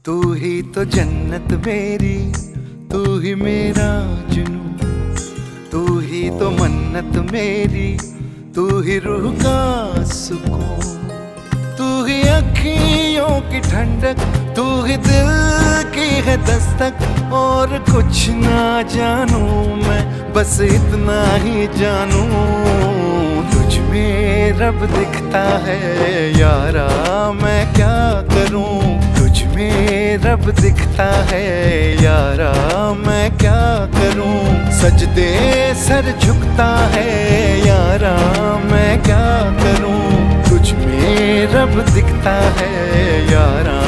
तू ही तो जन्नत मेरी, तू ही मेरा जुनून, तू ही तो मन्नत मेरी, तू ही रूह का सुकून, तू ही अखियों की ठंडक, तू ही दिल की है दस्तक। और कुछ ना जानू मैं, बस इतना ही जानू, तुझ में रब दिखता है यारा, मैं क्या करूं। तुझ में रब दिखता है यारा, मैं क्या करूं। सजदे सर झुकता है यारा, मैं क्या करूं। तुझ में रब दिखता है यारा,